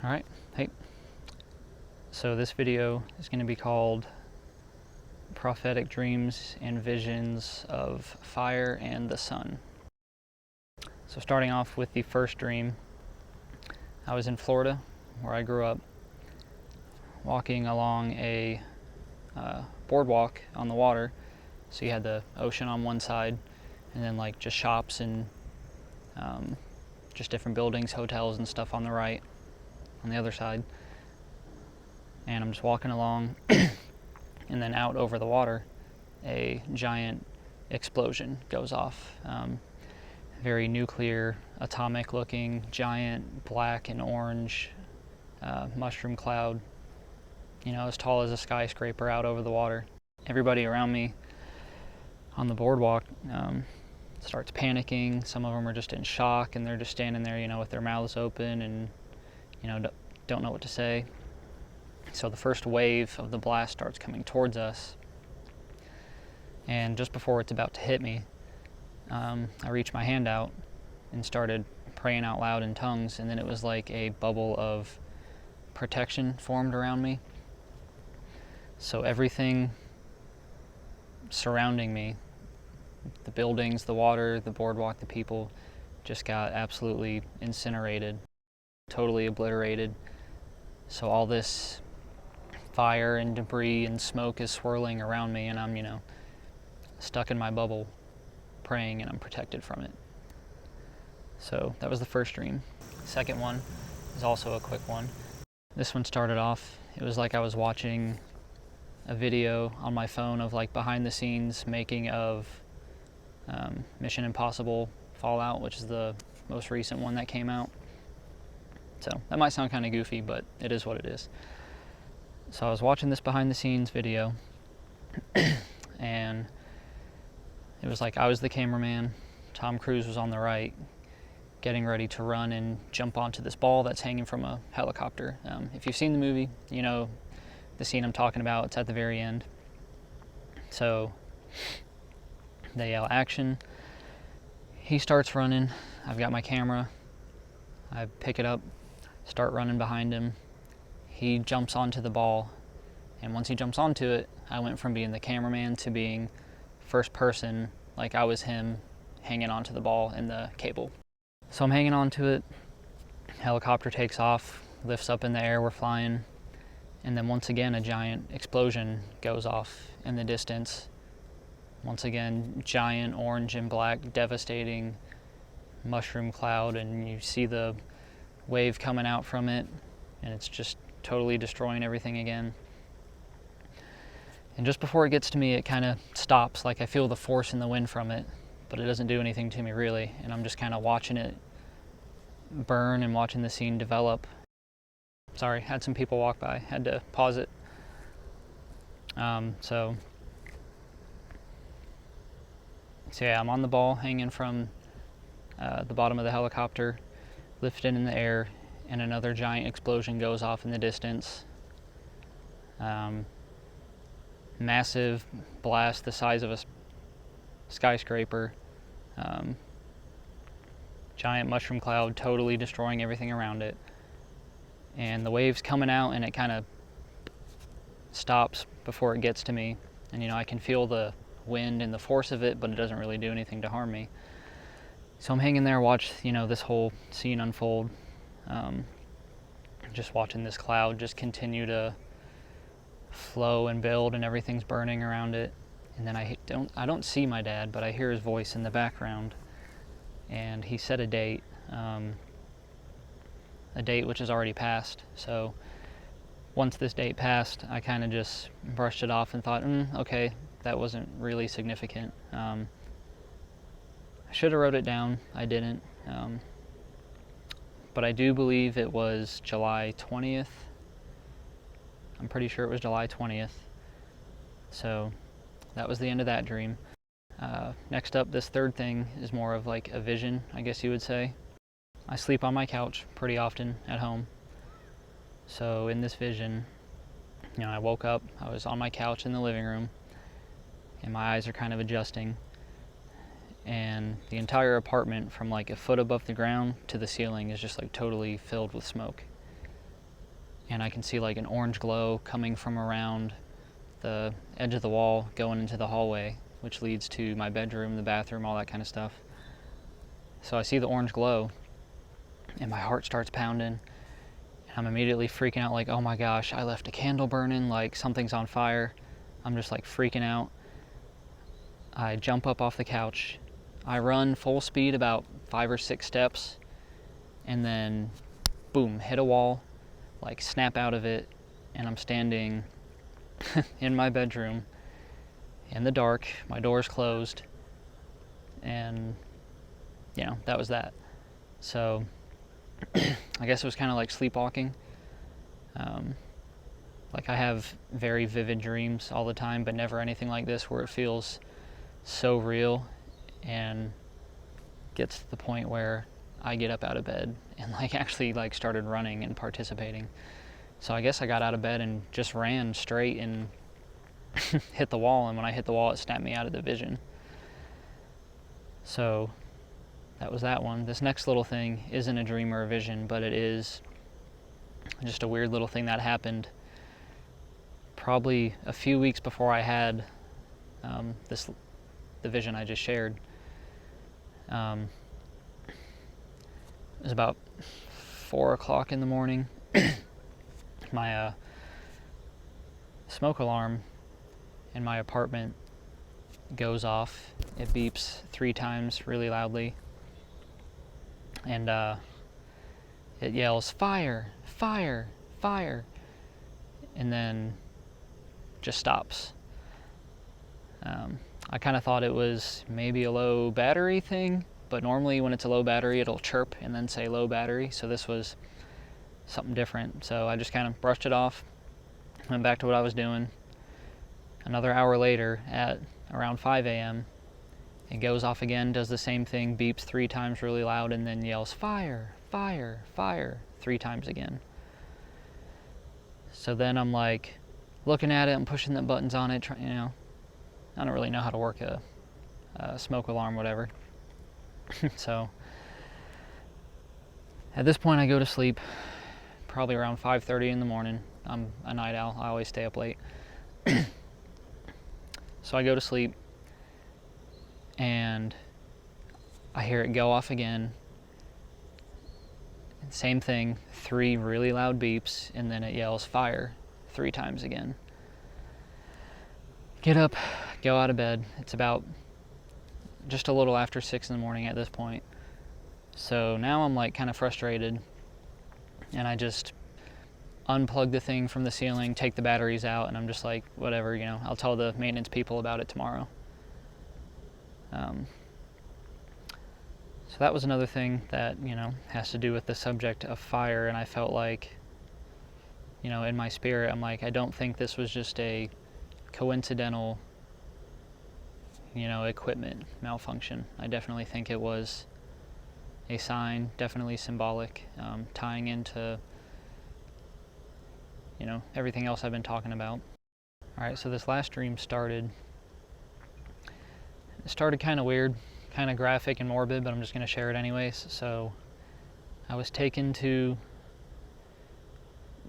Alright, hey. So this video is going to be called Prophetic Dreams and Visions of Fire and the Sun. So starting off with the first dream, I was in Florida, where I grew up, walking along a boardwalk on the water. So you had the ocean on one side, and then like just shops and just different buildings, hotels and stuff on the right, on the other side. And I'm just walking along, and then out over the water, a giant explosion goes off. Very nuclear, atomic looking, giant black and orange mushroom cloud, as tall as a skyscraper out over the water. Everybody around me on the boardwalk starts panicking. Some of them are just in shock, and they're just standing there, with their mouths open and, don't know what to say. So the first wave of the blast starts coming towards us, and just before it's about to hit me, I reached my hand out and started praying out loud in tongues, and then it was like a bubble of protection formed around me. So everything surrounding me, the buildings, the water, the boardwalk, the people, just got absolutely incinerated, totally obliterated. So all this fire and debris and smoke is swirling around me, and I'm, stuck in my bubble praying, and I'm protected from it. So that was the first dream. The second one is also a quick one. This one started off, it was like I was watching a video on my phone of like behind the scenes making of Mission Impossible Fallout, which is the most recent one that came out. So that might sound kind of goofy, but it is what it is. So I was watching this behind the scenes video, and it was like I was the cameraman, Tom Cruise was on the right, getting ready to run and jump onto this ball that's hanging from a helicopter. If you've seen the movie, you know the scene I'm talking about. It's at the very end. So they yell action. He starts running. I've got my camera. I pick it up, start running behind him. He jumps onto the ball, and once he jumps onto it, I went from being the cameraman to being first person, like I was him hanging onto the ball in the cable. So I'm hanging onto it, helicopter takes off, lifts up in the air, we're flying, and then once again a giant explosion goes off in the distance. Once again, giant orange and black, devastating mushroom cloud, and you see the wave coming out from it, and it's just totally destroying everything again. And just before it gets to me, it kind of stops, like I feel the force in the wind from it, but it doesn't do anything to me really, and I'm just kind of watching it burn and watching the scene develop. Sorry, had some people walk by, had to pause it. So yeah, I'm on the ball hanging from the bottom of the helicopter, lifted in the air, and another giant explosion goes off in the distance. Massive blast the size of a skyscraper. Giant mushroom cloud totally destroying everything around it. And the wave's coming out, and it kind of stops before it gets to me. And I can feel the wind and the force of it, but it doesn't really do anything to harm me. So I'm hanging there, watch this whole scene unfold. Just watching this cloud just continue to flow and build, and everything's burning around it. And then I don't see my dad, but I hear his voice in the background, and he set a date which has already passed. So once this date passed, I kind of just brushed it off and thought, okay, that wasn't really significant. I should have wrote it down. I didn't. But I do believe it was July 20th. I'm pretty sure it was July 20th. So that was the end of that dream. Next up, this third thing is more of like a vision, I guess you would say. I sleep on my couch pretty often at home. So in this vision, I woke up, I was on my couch in the living room, and my eyes are kind of adjusting. And the entire apartment, from like a foot above the ground to the ceiling, is just like totally filled with smoke. and I can see like an orange glow coming from around the edge of the wall going into the hallway, which leads to my bedroom, the bathroom, all that kind of stuff. So I see the orange glow, and my heart starts pounding, and I'm immediately freaking out, like, oh my gosh, I left a candle burning, like something's on fire. I'm just like freaking out. I jump up off the couch. I run full speed about 5 or 6 steps, and then boom, hit a wall, like snap out of it, and I'm standing in my bedroom in the dark. My door's closed, and that was that. So I guess it was kind of like sleepwalking. Like I have very vivid dreams all the time, but never anything like this where it feels so real and gets to the point where I get up out of bed and like actually like started running and participating. So I guess I got out of bed and just ran straight and hit the wall, and when I hit the wall it snapped me out of the vision. So that was that one. This next little thing isn't a dream or a vision, but it is just a weird little thing that happened probably a few weeks before I had the vision I just shared. It was about 4 o'clock in the morning. My smoke alarm in my apartment goes off. It beeps 3 times really loudly, and it yells, "Fire! Fire! Fire!" and then just stops. I kind of thought it was maybe a low battery thing, but normally when it's a low battery it'll chirp and then say low battery, so this was something different. So I just kind of brushed it off, went back to what I was doing. Another hour later, at around 5 a.m., it goes off again, does the same thing, beeps 3 times really loud, and then yells, "Fire! Fire! Fire!" 3 times again. So then I'm like looking at it, I'm pushing the buttons on it, I don't really know how to work a smoke alarm, whatever. So at this point I go to sleep, probably around 5:30 in the morning. I'm a night owl, I always stay up late. So I go to sleep, and I hear it go off again. Same thing, 3 really loud beeps, and then it yells "fire" 3 times again. Get up, go out of bed. It's about just a little after 6 in the morning at this point. So now I'm like kind of frustrated, and I just unplug the thing from the ceiling, take the batteries out, and I'm just like, whatever, I'll tell the maintenance people about it tomorrow. So that was another thing that, has to do with the subject of fire, and I felt like, in my spirit, I'm like, I don't think this was just a coincidental, equipment malfunction. I definitely think it was a sign, definitely symbolic, tying into, everything else I've been talking about. Alright, so this last dream started kind of weird, kind of graphic and morbid, but I'm just going to share it anyways. So I was taken to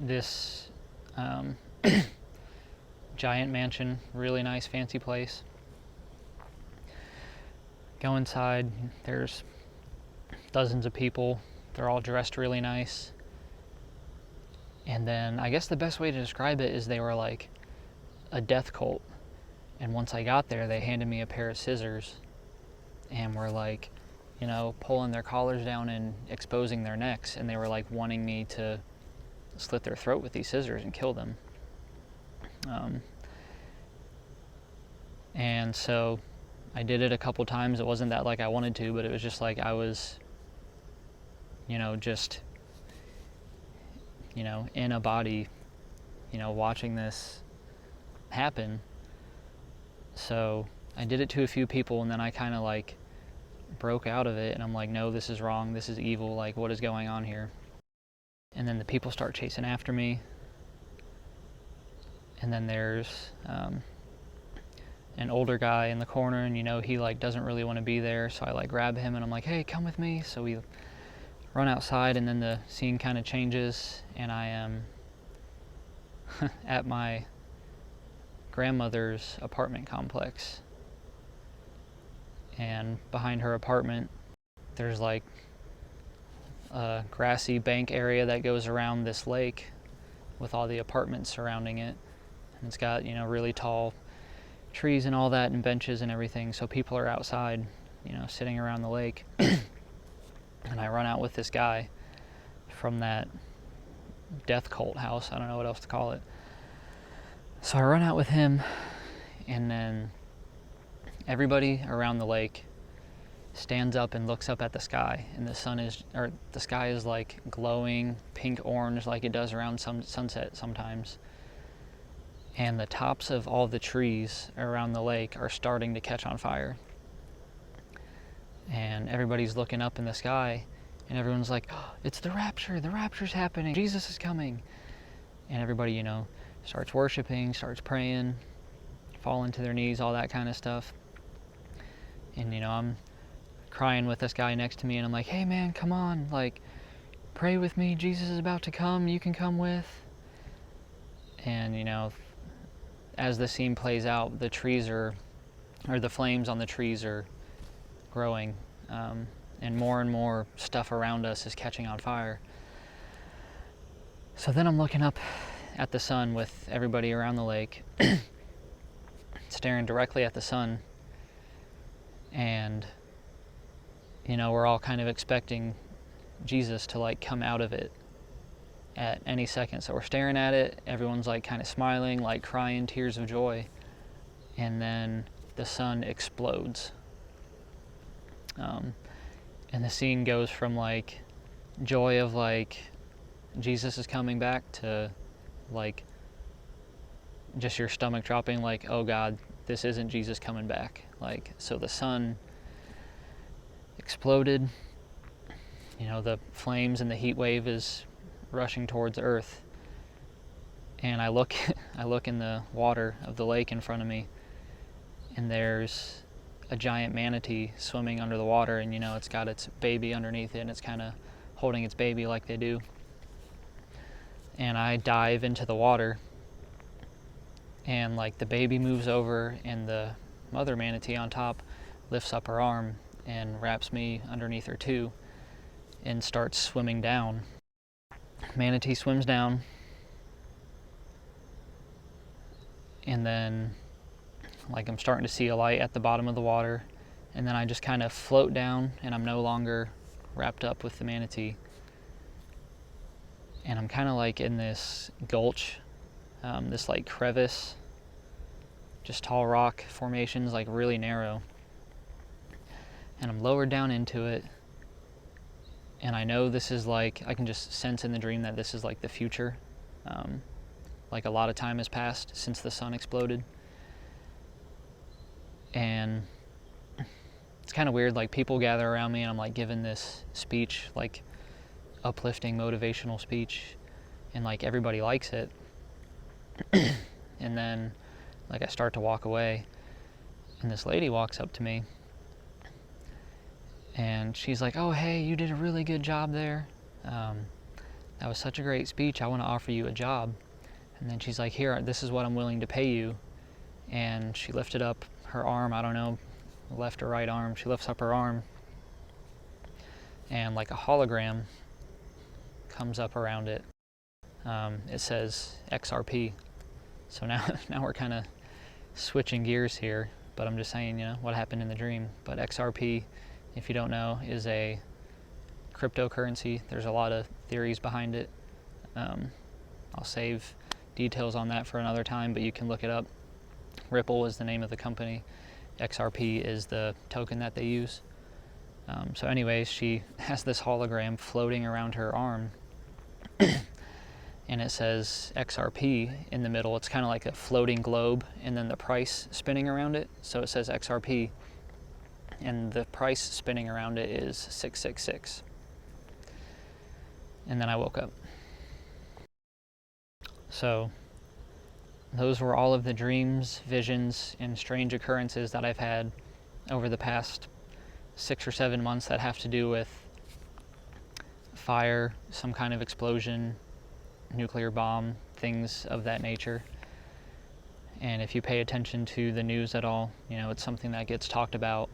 this giant mansion, really nice fancy place. Go inside, there's dozens of people, they're all dressed really nice. And then I guess the best way to describe it is they were like a death cult. And once I got there, they handed me a pair of scissors and were like, pulling their collars down and exposing their necks, and they were like wanting me to slit their throat with these scissors and kill them. And so I did it a couple times. It wasn't that like I wanted to, but it was just like I was, just, in a body, watching this happen. So I did it to a few people, and then I kind of like broke out of it, and I'm like, no, this is wrong, this is evil, like what is going on here? And then the people start chasing after me, and then there's an older guy in the corner, and he like doesn't really want to be there, so I like grab him and I'm like, hey, come with me. So we run outside, and then the scene kind of changes, and I am at my grandmother's apartment complex. And behind her apartment, there's like a grassy bank area that goes around this lake with all the apartments surrounding it. And it's got, really tall trees and all that and benches and everything. So people are outside, sitting around the lake. And I run out with this guy from that death cult house. I don't know what else to call it. So I run out with him, and then everybody around the lake stands up and looks up at the sky, and the sky is like glowing pink orange like it does around sunset sometimes. And the tops of all the trees around the lake are starting to catch on fire. And everybody's looking up in the sky, and everyone's like, oh, it's the rapture's happening, Jesus is coming. And everybody, starts worshiping, starts praying, falling to their knees, all that kind of stuff. And, I'm crying with this guy next to me, and I'm like, hey man, come on, like, pray with me, Jesus is about to come, you can come with. And, as the scene plays out, the flames on the trees are growing, and more stuff around us is catching on fire. So then I'm looking up at the sun with everybody around the lake, staring directly at the sun, and we're all kind of expecting Jesus to like come out of it at any second. So we're staring at it, everyone's like kind of smiling, like crying tears of joy, and then the sun explodes. And the scene goes from like joy of like Jesus is coming back to like just your stomach dropping, like, oh God, this isn't Jesus coming back. Like, so the sun exploded, the flames and the heat wave is rushing towards Earth, and I look in the water of the lake in front of me, and there's a giant manatee swimming under the water, and it's got its baby underneath it, and it's kind of holding its baby like they do. And I dive into the water, and like the baby moves over, and the mother manatee on top lifts up her arm and wraps me underneath her too, and starts swimming down. Manatee swims down, and then like I'm starting to see a light at the bottom of the water, and then I just kind of float down, and I'm no longer wrapped up with the manatee. And I'm kind of like in this gulch, this like crevice, just tall rock formations, like really narrow. And I'm lowered down into it, and I know this is like, I can just sense in the dream that this is like the future. Like a lot of time has passed since the sun exploded. And it's kind of weird, like people gather around me, and I'm like giving this speech, like uplifting motivational speech, and like everybody likes it. And then like I start to walk away, and this lady walks up to me, and she's like, oh hey, you did a really good job there, that was such a great speech, I want to offer you a job. And then she's like, here, this is what I'm willing to pay you. And she lifted up her arm, I don't know, left or right arm, she lifts up her arm, and like a hologram comes up around it. It says XRP. So now we're kind of switching gears here, but I'm just saying, what happened in the dream. But XRP, if you don't know, is a cryptocurrency. There's a lot of theories behind it. I'll save details on that for another time, but you can look it up. Ripple is the name of the company. XRP is the token that they use. So anyways, she has this hologram floating around her arm, and it says XRP in the middle. It's kind of like a floating globe, and then the price spinning around it. So it says XRP, and the price spinning around it is 666. And then I woke up. So those were all of the dreams, visions, and strange occurrences that I've had over the past 6 or 7 months that have to do with fire, some kind of explosion, nuclear bomb, things of that nature. And if you pay attention to the news at all, it's something that gets talked about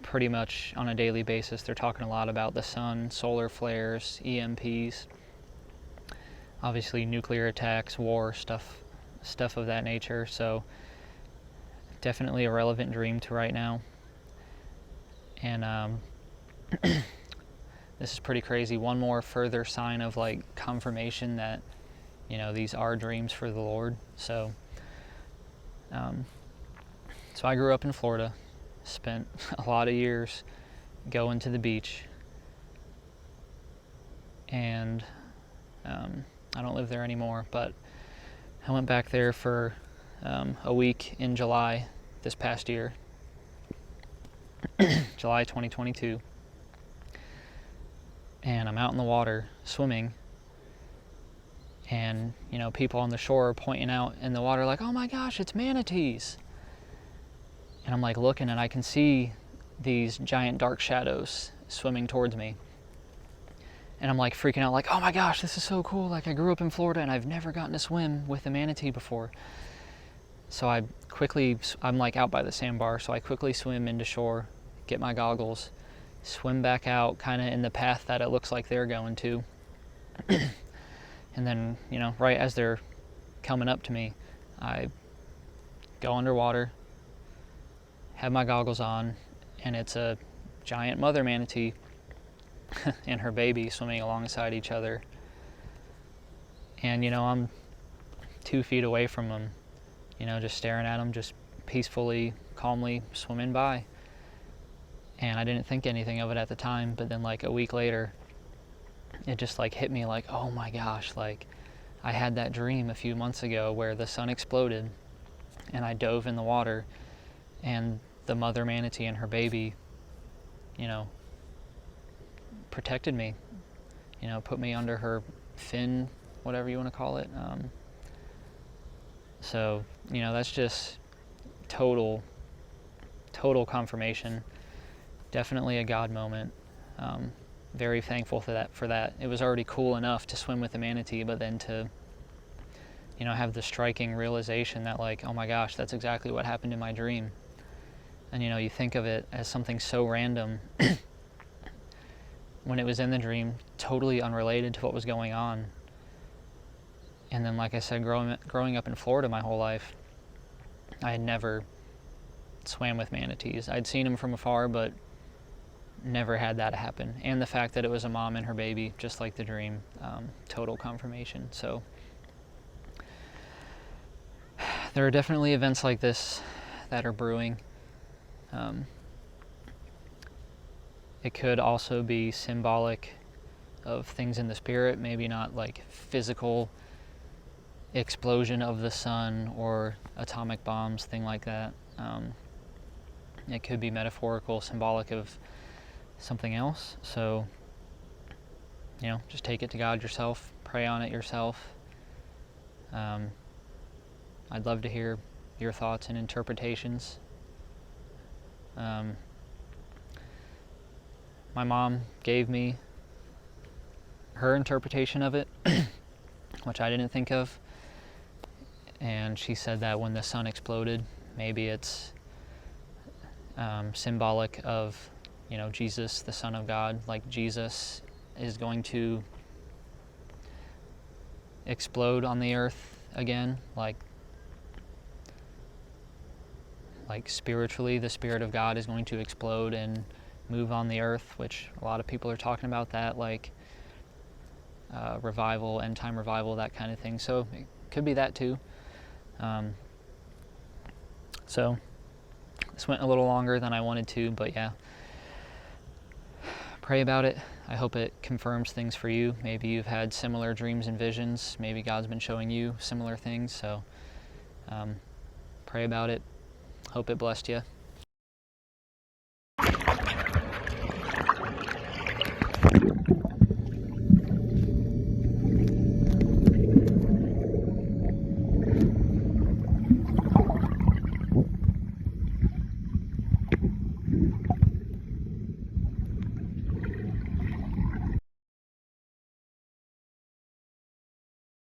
pretty much on a daily basis. They're talking a lot about the sun, solar flares, EMPs, obviously nuclear attacks, war, stuff of that nature. So definitely a relevant dream to right now. And this is pretty crazy. One more further sign of confirmation that these are dreams for the Lord. So I grew up in Florida, spent a lot of years going to the beach, and I don't live there anymore, but I went back there for a week in July this past year, July 2022, and I'm out in the water swimming, and people on the shore are pointing out in the water like, oh my gosh, it's manatees. And I'm looking, and I can see these giant dark shadows swimming towards me. And I'm freaking out oh my gosh, this is so cool. I grew up in Florida and I've never gotten to swim with a manatee before. So I'm out by the sandbar, so I quickly swim into shore, get my goggles, swim back out kind of in the path that it looks like they're going to. And then, right as they're coming up to me, I go underwater, have my goggles on, and it's a giant mother manatee and her baby swimming alongside each other. And, I'm 2 feet away from them, just staring at them, just peacefully, calmly swimming by. And I didn't think anything of it at the time, but then a week later, it just hit me oh my gosh, I had that dream a few months ago where the sun exploded and I dove in the water, and the mother manatee and her baby, protected me, put me under her fin, whatever you want to call it. So, that's just total confirmation. Definitely a God moment. Very thankful for that. It was already cool enough to swim with a manatee, but then to, have the striking realization that oh my gosh, that's exactly what happened in my dream. And you think of it as something so random when it was in the dream, totally unrelated to what was going on. And then, like I said, growing up in Florida my whole life, I had never swam with manatees. I'd seen them from afar, but never had that happen. And the fact that it was a mom and her baby, just like the dream, total confirmation. So there are definitely events like this that are brewing. It could also be symbolic of things in the spirit, maybe not physical explosion of the sun or atomic bombs, thing like that. It could be metaphorical, symbolic of something else. So, just take it to God yourself, pray on it yourself. I'd love to hear your thoughts and interpretations. My mom gave me her interpretation of it, which I didn't think of. And she said that when the sun exploded, maybe it's symbolic of, Jesus, the Son of God. Jesus is going to explode on the earth again, spiritually, the Spirit of God is going to explode and move on the earth, which a lot of people are talking about that, revival, end time revival, that kind of thing. So it could be that too. So this went a little longer than I wanted to, but yeah, pray about it. I hope it confirms things for you. Maybe you've had similar dreams and visions. Maybe God's been showing you similar things. So pray about it. Hope it blessed you.